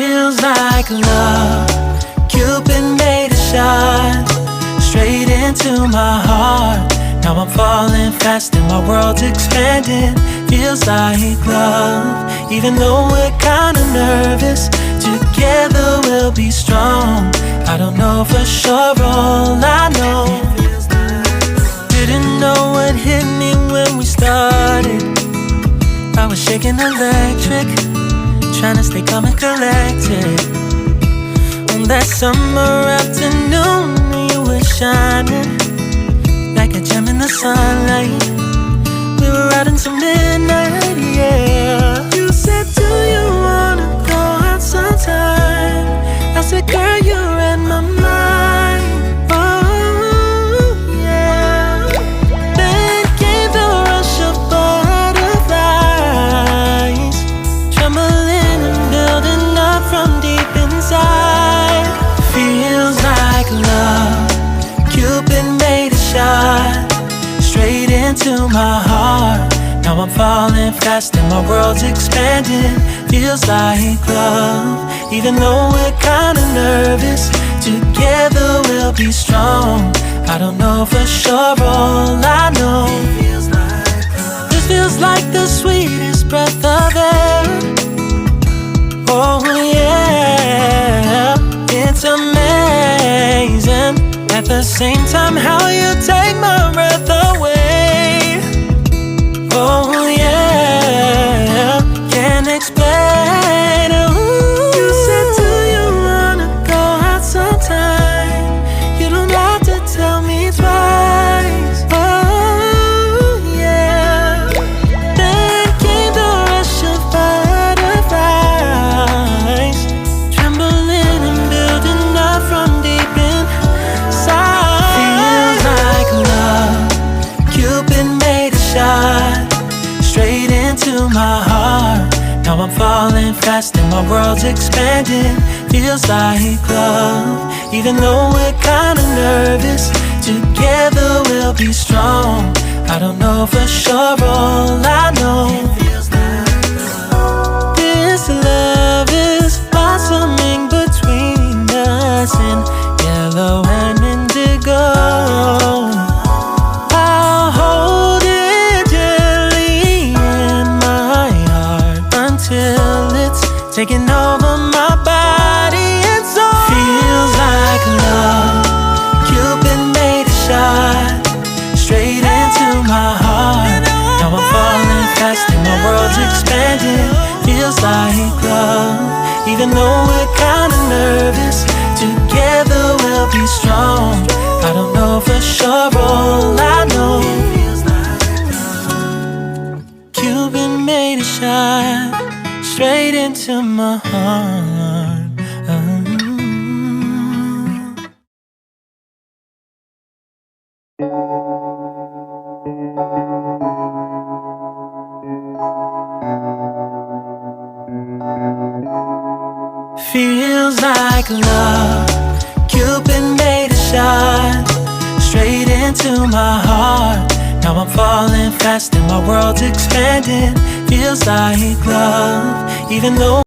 Feels like love. Cupid made a shot straight into my heart. Now I'm falling fast and my world's expanding. Feels like love. Even though we're kinda nervous, together we'll be strong. I don't know for sure, all I know. Didn't know what hit me when we started. I was shaking electric, trying to stay calm and collected. On that summer afternoon, you were shining like a gem in the sunlight. We were out until midnight, yeah. You said, do you wanna go out sometime? I said, girl, you read my mind. Oh, yeah. Then came the rush of butterflies, trembling and building up from deep inside. Feels like love. Cupid made a shot straight into my heart. Now I'm falling fast and my world's expanding. Feels like love. Even though we're kinda nervous, together we'll be strong. I don't know for sure, all I know. This feels like the sweetest breath of air. Oh yeah, it's amazing. At the same time, how you take my breath away. Oh yeah, can't explain. Ooh. You said, do you wanna go out sometime? You don't have to tell me twice. Oh yeah. Then came the rush of butterflies, trembling and building up from deep inside. Feels like love. Cupid made a shot straight into my heart. Now I'm falling fast and my world's expanding. Feels like love. Even though we're kinda nervous, together we'll be strong. I don't know for sure, all I know. This love is blossoming between us in yellow and indigo. I'll hold it gently in my heart until it's taking over my body and soul. Feels like love. Cupid made a shot straight into my heart. Now I'm falling fast and my world's expanding. Feels like love. Even though we're kinda nervous, together we'll be strong. I don't know for sure, all I know. Cupid made a shot straight into my heart. Feels like love. Cupid made a shot straight into my heart. Now I'm falling fast and my world's expanding. Feels like love. Even though